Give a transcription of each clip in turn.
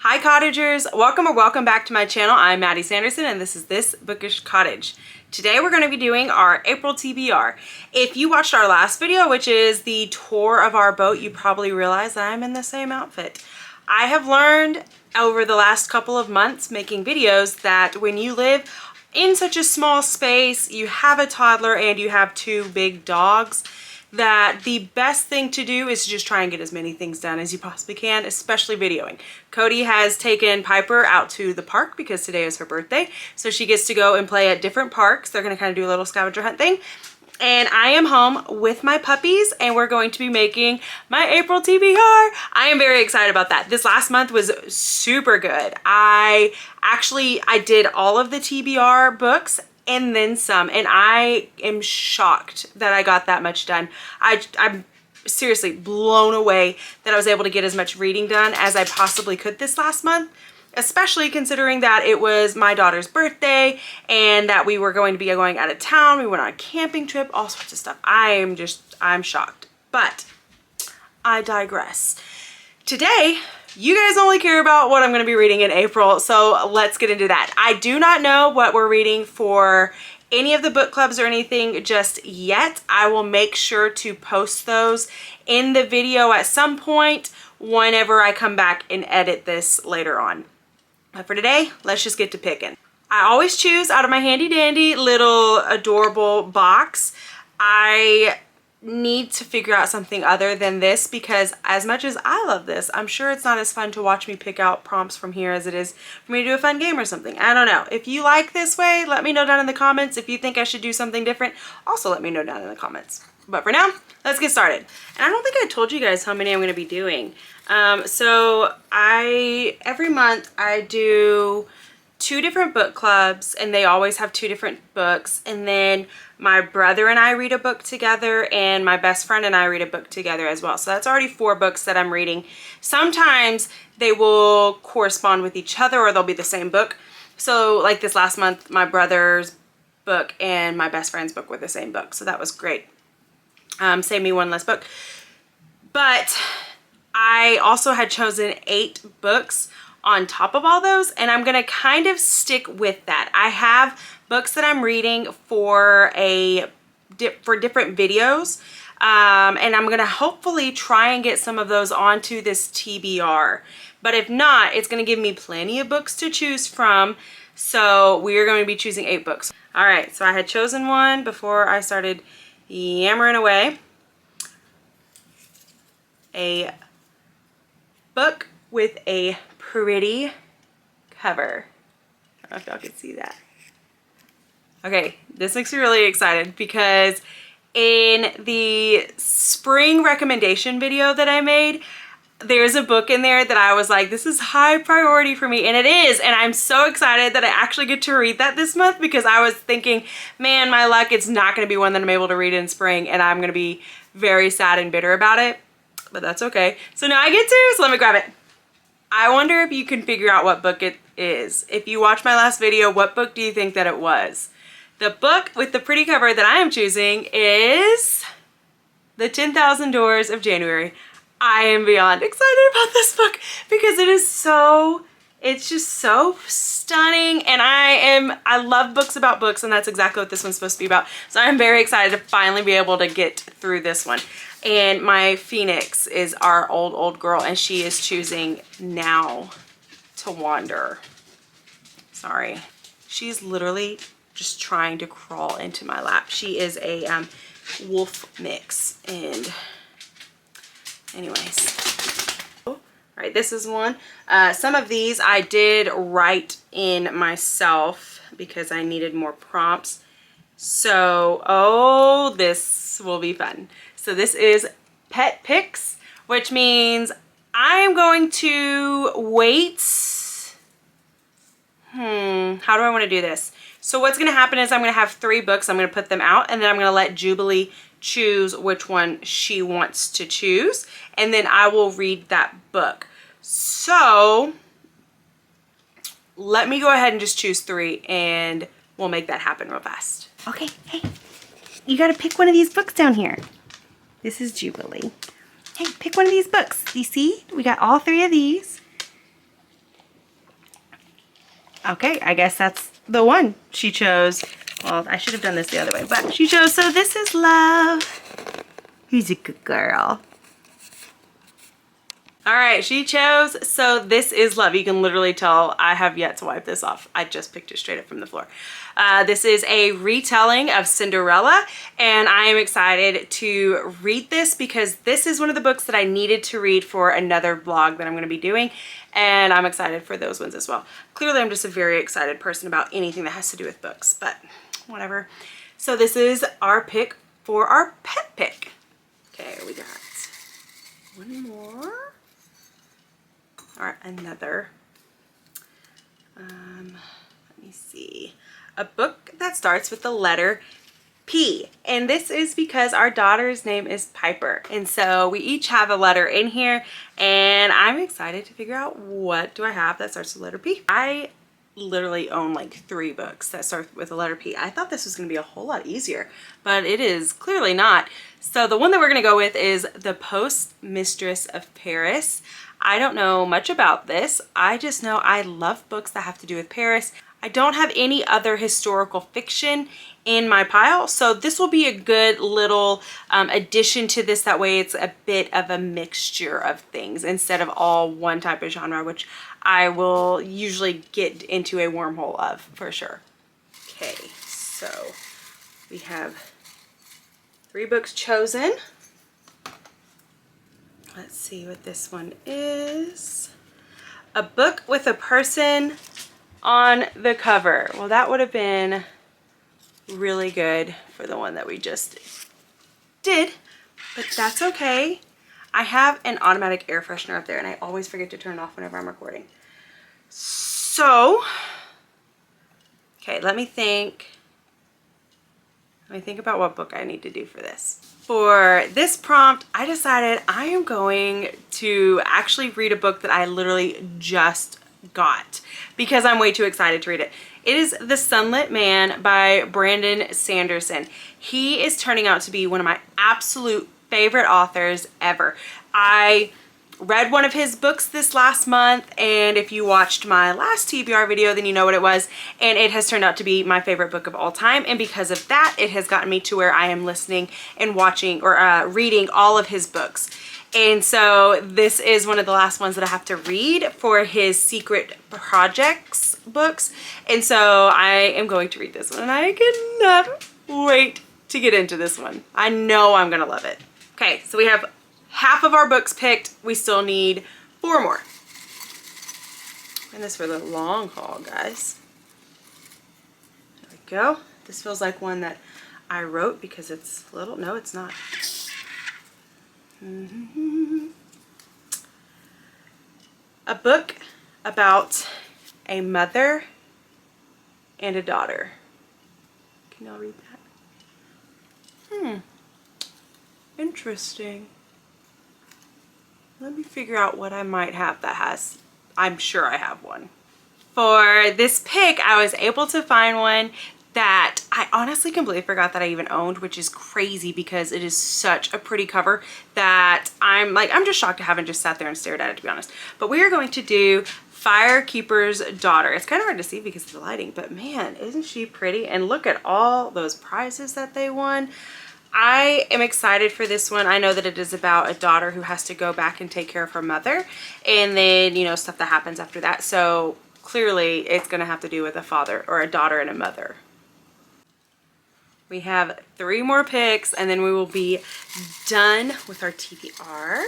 Hi cottagers, welcome or welcome back to my channel. I'm Maddie Sanderson and this is This Bookish Cottage. Today we're going to be doing our April TBR. If you watched our last video, which is the tour of our boat, you probably realized that I'm in the same outfit. I have learned over the last couple of months making videos that when you live in such a small space, you have a toddler and you have two big dogs, that the best thing to do is to just try and get as many things done as you possibly can, especially videoing. Cody has taken Piper out to the park because today is her birthday, so she gets to go and play at different parks. They're going to kind of do a little scavenger hunt thing. And I am home with my puppies and we're going to be making my April TBR. I am very excited about that. This last month was super good. I did all of the TBR books and then some, and I am shocked that I got that much done. I'm seriously blown away that I was able to get as much reading done as I possibly could this last month, especially considering that it was my daughter's birthday and that we were going to be going out of town. We went on a camping trip, all sorts of stuff. I'm shocked, but I digress. Today, you guys only care about what I'm going to be reading in April, so let's get into that. I do not know what we're reading for any of the book clubs or anything just yet. I will make sure to post those in the video at some point whenever I come back and edit this later on. But for today, let's just get to picking. I always choose out of my handy dandy little adorable box. I need to figure out something other than this because as much as I love this, I'm sure it's not as fun to watch me pick out prompts from here as it is for me to do a fun game or something. I don't know. If you like this way, let me know down in the comments. If you think I should do something different, also let me know down in the comments. But for now, let's get started. And I don't think I told you guys how many I'm going to be doing. So every month I do 2 different book clubs and they always have 2 different books, and then my brother and I read a book together and my best friend and I read a book together as well. So that's already 4 books that I'm reading. Sometimes they will correspond with each other or they'll be the same book. So like this last month, my brother's book and my best friend's book were the same book. So that was great. Saved me one less book. But I also had chosen 8 books on top of all those, and I'm gonna kind of stick with that. I have books that I'm reading for different videos, and I'm gonna hopefully try and get some of those onto this TBR. But if not, it's gonna give me plenty of books to choose from, so we are going to be choosing 8 books. All right, so I had chosen one before I started yammering away. A book with a pretty cover. I don't know if y'all can see that. Okay, this makes me really excited because in the spring recommendation video that I made, there's a book in there that I was like, this is high priority for me, and it is, and I'm so excited that I actually get to read that this month because I was thinking, man, my luck, it's not going to be one that I'm able to read in spring, and I'm going to be very sad and bitter about it, but that's okay. So now I get to, so let me grab it. I wonder if you can figure out what book it is. If you watched my last video, what book do you think that it was? The book with the pretty cover that I am choosing is The 10,000 Doors of January. I am beyond excited about this book because it's just so stunning, and I love books about books, and that's exactly what this one's supposed to be about. So I'm very excited to finally be able to get through this one. And my Phoenix is our old girl, and she is choosing Now to Wander. Sorry. She's literally just trying to crawl into my lap. She is a wolf mix, and anyways. All right, this is one. Some of these I did write in myself because I needed more prompts. So, oh, this will be fun. So this is Pet Picks, which means I'm going to wait. How do I want to do this? So what's going to happen is I'm going to have 3 books. I'm going to put them out, and then I'm going to let Jubilee choose which one she wants to choose, and then I will read that book. So let me go ahead and just choose 3, and we'll make that happen real fast. Okay, hey, you got to pick one of these books down here. This is Jubilee. Hey, pick one of these books. You see? We got all 3 of these. Okay, I guess that's the one she chose. Well, I should have done this the other way, but she chose So This Is Love. Who's a good girl? All right, she chose So This Is Love. You can literally tell I have yet to wipe this off. I just picked it straight up from the floor. This is a retelling of Cinderella, and I am excited to read this because this is one of the books that I needed to read for another vlog that I'm going to be doing, and I'm excited for those ones as well. Clearly, I'm just a very excited person about anything that has to do with books, but whatever. So this is our pick for our pet pick. Okay, we got one more. Or another. Let me see. A book that starts with the letter P. And this is because our daughter's name is Piper. And so we each have a letter in here. And I'm excited to figure out what do I have that starts with the letter P. I literally own like 3 books that start with the letter P. I thought this was going to be a whole lot easier, but it is clearly not. So the one that we're going to go with is The Postmistress of Paris. I don't know much about this. I just know I love books that have to do with Paris. I don't have any other historical fiction in my pile, so this will be a good little addition to this. That way it's a bit of a mixture of things instead of all one type of genre, which I will usually get into a wormhole of for sure. Okay, so we have 3 books chosen. Let's see what this one is. A book with a person on the cover. Well, that would have been really good for the one that we just did, but that's okay. I have an automatic air freshener up there and I always forget to turn it off whenever I'm recording. So, okay, let me think about what book I need to do for this. For this prompt, I decided I am going to actually read a book that I literally just got because I'm way too excited to read it. It is The Sunlit Man by Brandon Sanderson. He is turning out to be one of my absolute favorite authors ever. I read one of his books this last month, and if you watched my last TBR video, then you know what it was, and it has turned out to be my favorite book of all time. And because of that, it has gotten me to where I am listening and watching or reading all of his books. And so this is one of the last ones that I have to read for his Secret Projects books, and so I am going to read this one, and I cannot wait to get into this one. I know I'm gonna love it. Okay, so we have half of our books picked. We still need 4 more. And this for the long haul, guys. There we go. This feels like one that I wrote because it's little. No, it's not. A book about a mother and a daughter. Can y'all read that? Interesting. Let me figure out what I might have that has, I'm sure I have one. For this pick, I was able to find one that I honestly completely forgot that I even owned, which is crazy because it is such a pretty cover that I'm just shocked I haven't just sat there and stared at it, to be honest. But we are going to do Firekeeper's Daughter. It's kind of hard to see because of the lighting, but man, isn't she pretty? And look at all those prizes that they won. I am excited for this one. I know that it is about a daughter who has to go back and take care of her mother, and then, you know, stuff that happens after that. So clearly it's going to have to do with a father or a daughter and a mother. We have 3 more picks and then we will be done with our TBR.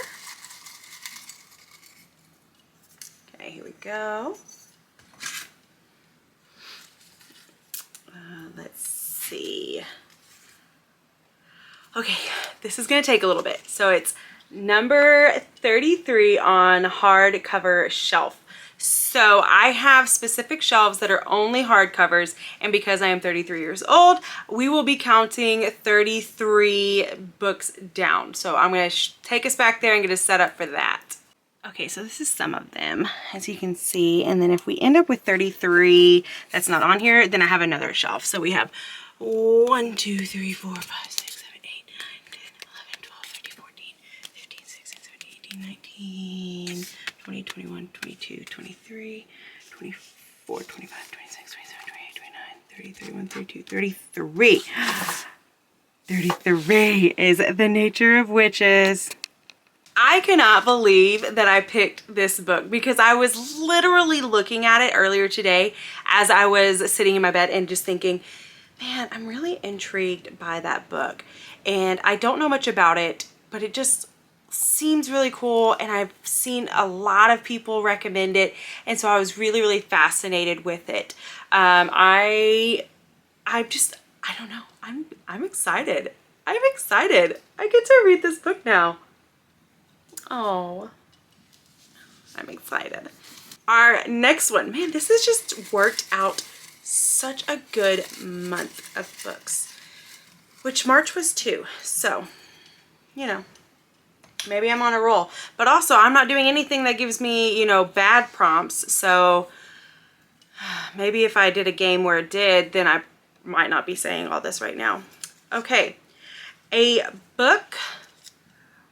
Okay, here we go. Let's see. Okay, this is gonna take a little bit. So it's number 33 on hardcover shelf. So I have specific shelves that are only hardcovers, and because I am 33 years old, we will be counting 33 books down. So I'm gonna take us back there and get us set up for that. Okay, so this is some of them, as you can see, and then if we end up with 33 that's not on here, then I have another shelf. So we have 1, 2, 3, 4, 5, 6, 7, 8, 9, 10, 11, 12, 13, 14, 15, 16, 17, 18, 19, 20, 21, 22, 23, 24. 24, 25, 26, 27, 28, 29, 30, 31, 32, 33. 33 is The Nature of Witches. I cannot believe that I picked this book because I was literally looking at it earlier today as I was sitting in my bed and just thinking, man, I'm really intrigued by that book. And I don't know much about it, but it just seems really cool, and I've seen a lot of people recommend it, and so I was really fascinated with it. I don't know. I'm excited. I'm excited. I get to read this book now. Oh, I'm excited. Our next one, man, this has just worked out such a good month of books, which March was too. So, you know, maybe I'm on a roll, but also I'm not doing anything that gives me, you know, bad prompts. So maybe if I did a game where it did, then I might not be saying all this right now. Okay. A book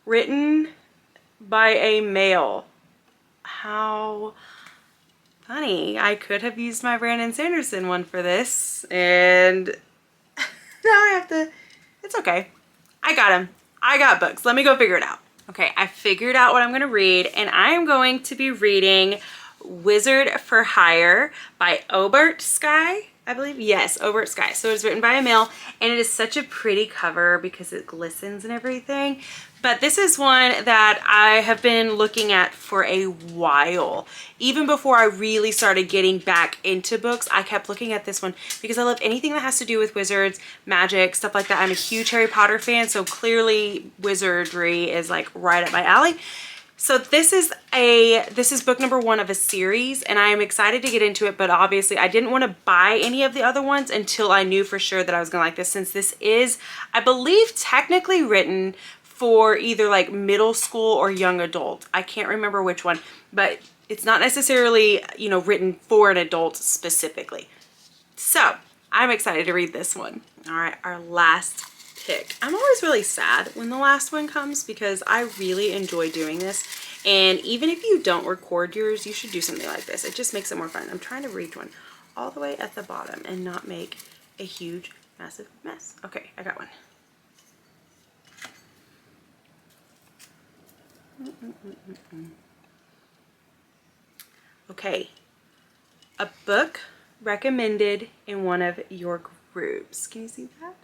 written by a male. How funny. I could have used my Brandon Sanderson one for this, and now I have to, it's okay. I got him. I got books. Let me go figure it out. Okay, I figured out what I'm going to read, and I am going to be reading Wizard for Hire by Obert Sky, I believe. Yes, Obert Sky. So it's written by a male, and it is such a pretty cover because it glistens and everything. But this is one that I have been looking at for a while. Even before I really started getting back into books, I kept looking at this one because I love anything that has to do with wizards, magic, stuff like that. I'm a huge Harry Potter fan, so clearly wizardry is like right up my alley. So this is book number 1 of a series, and I am excited to get into it, but obviously I didn't want to buy any of the other ones until I knew for sure that I was going to like this, since this is, I believe, technically written for either like middle school or young adult. I can't remember which one, but it's not necessarily, you know, written for an adult specifically. So I'm excited to read this one. All right, our last pick. I'm always really sad when the last one comes because I really enjoy doing this. And even if you don't record yours, you should do something like this. It just makes it more fun. I'm trying to reach one all the way at the bottom and not make a huge, massive mess. Okay, I got one. Okay, a book recommended in one of your groups. Can you see that?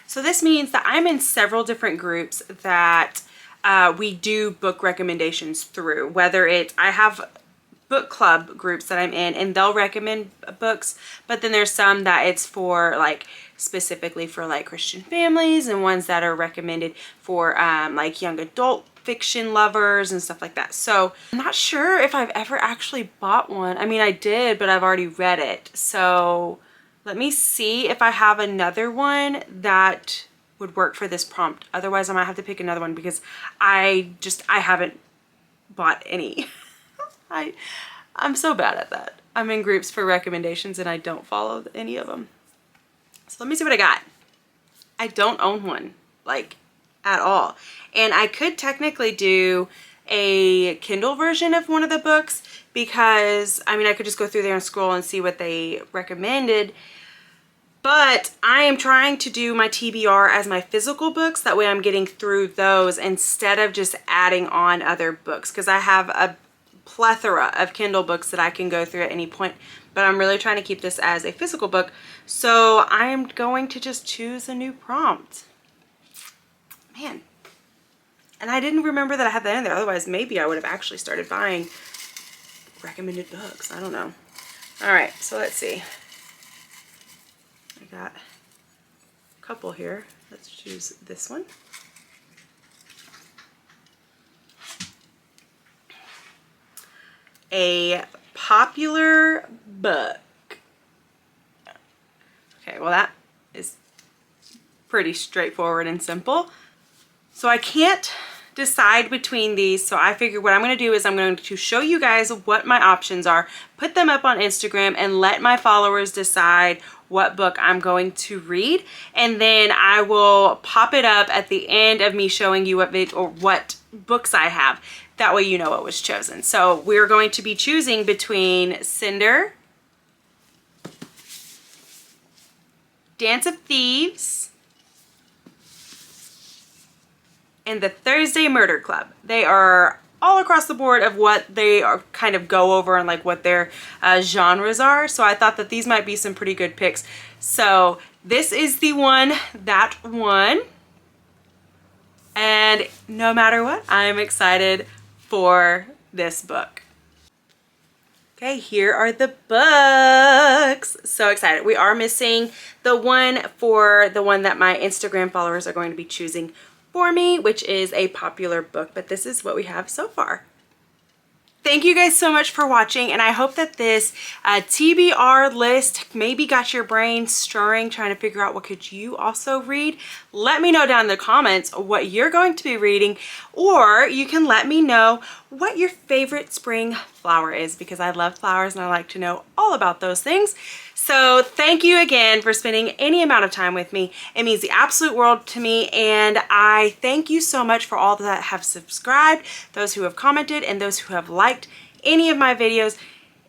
So this means that I'm in several different groups that we do book recommendations through, whether it's, I have book club groups that I'm in and they'll recommend books, but then there's some that it's for like specifically for like Christian families, and ones that are recommended for like young adult fiction lovers and stuff like that. So I'm not sure if I've ever actually bought one. I mean, I did, but I've already read it. So let me see if I have another one that would work for this prompt. Otherwise I might have to pick another one because I haven't bought any. I'm so bad at that. I'm in groups for recommendations and I don't follow any of them. So let me see what I got. I don't own one, like, at all. And I could technically do a Kindle version of one of the books because, I mean, I could just go through there and scroll and see what they recommended. But I am trying to do my TBR as my physical books. That way I'm getting through those instead of just adding on other books, because I have a plethora of Kindle books that I can go through at any point, but I'm really trying to keep this as a physical book. So I am going to just choose a new prompt. Man. And I didn't remember that I had that in there. Otherwise, maybe I would have actually started buying recommended books. I don't know. All right, so let's see. I got a couple here. Let's choose this one. A popular book. Okay, well that is pretty straightforward and simple. So I can't decide between these, so I figured what I'm going to do is I'm going to show you guys what my options are, put them up on Instagram, and let my followers decide what book I'm going to read, and then I will pop it up at the end of me showing you what books I have. That way you know what was chosen. So we're going to be choosing between Cinder, Dance of Thieves, and the Thursday Murder Club. They are all across the board of what they are kind of go over and like what their genres are. So I thought that these might be some pretty good picks. So this is the one that won. And no matter what, I'm excited for this book. Okay, here are the books. So excited. We are missing the one that my Instagram followers are going to be choosing for me, which is a popular book, but this is what we have so far. Thank you guys so much for watching, and I hope that this TBR list maybe got your brain stirring, trying to figure out what could you also read. Let me know down in the comments what you're going to be reading, or you can let me know what your favorite spring flower is, because I love flowers and I like to know all about those things. So thank you again for spending any amount of time with me. It means the absolute world to me, and I thank you so much for all that have subscribed, those who have commented, and those who have liked any of my videos.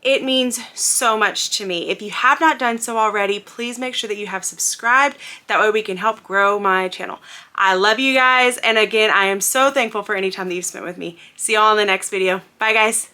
It means so much to me. If you have not done so already, please make sure that you have subscribed. That way we can help grow my channel. I love you guys, and again, I am so thankful for any time that you've spent with me. See y'all in the next video. Bye guys.